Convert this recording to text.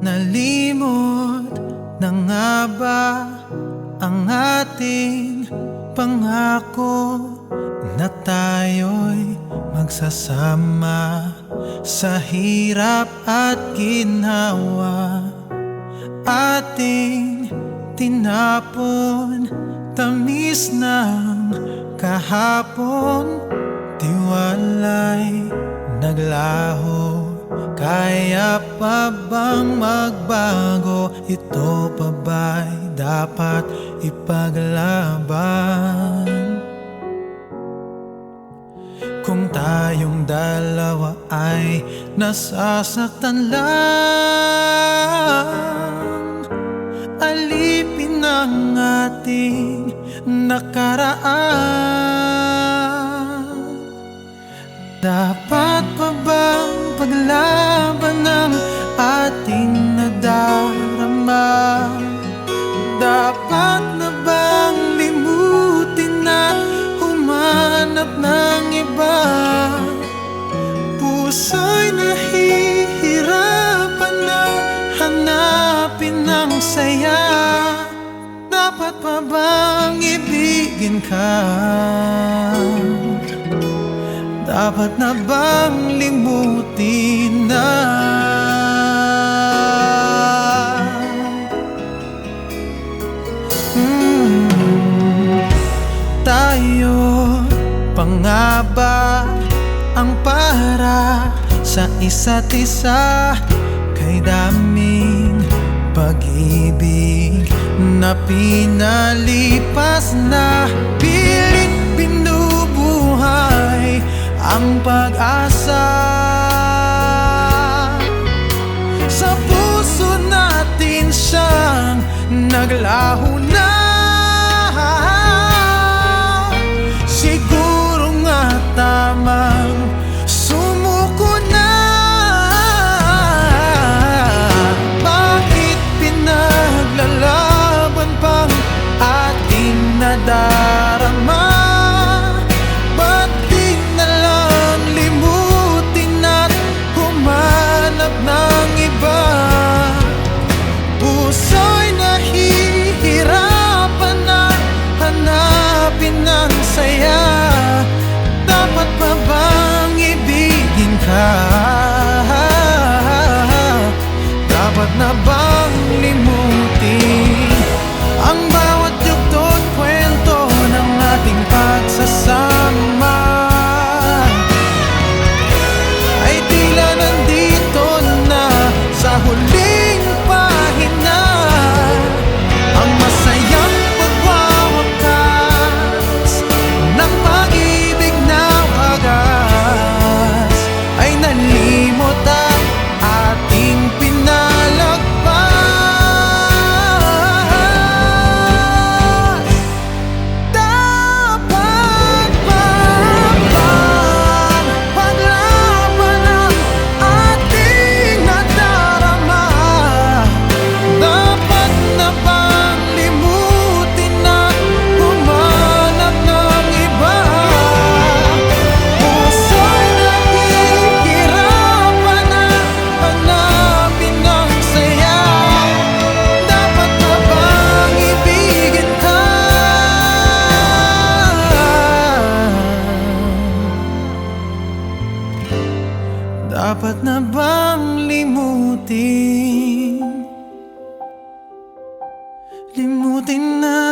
Nalimot na nga ba ang ating pangako na tayo'y magsasama sa hirap at ginhawa? Ating tinapon, tamis ng kahapon, tiwala'y naglaho. Kaya pa bang magbago? Ito pa ba'y dapat ipaglaban? Kung tayong dalawa ay nasasaktan lang, alipin ang ating nakaraan. Dapat pa bang paglaban ang ating nadarama? Dapat na bang limutin na humanap ng iba? Puso'y nahihirapan na hanapin ang saya. Dapat pa bang ibigin ka? Dapat na bang limutin na? Tayo pa nga ba ang para sa isa't isa? Kay daming pag-ibig na pinalipas na, pilit binubuhay ang pag-asa. Sa puso natin siyang naglaho na. Siguro nga tamang sumuko na. Bakit pinaglalaban pang ating nadarama? Dapat pa bang ibigin ka? Dapat na bang limutin ang bawat yugto't kwento ng ating pagsasama? Ay tila nandito na sa huling pahina ang masayang pagwawakas ng pag-ibig na wagas. Ay nalimot ang ating pinalagpas. Dapat pa bang paglaban ang ating nadarama? Dapat na bang limutin na humanap ng iba? Puso'y nahihirapan na hanapin ang saya. Dapat pa bang ibigin ka? Dapat na bang limutin? Limutin na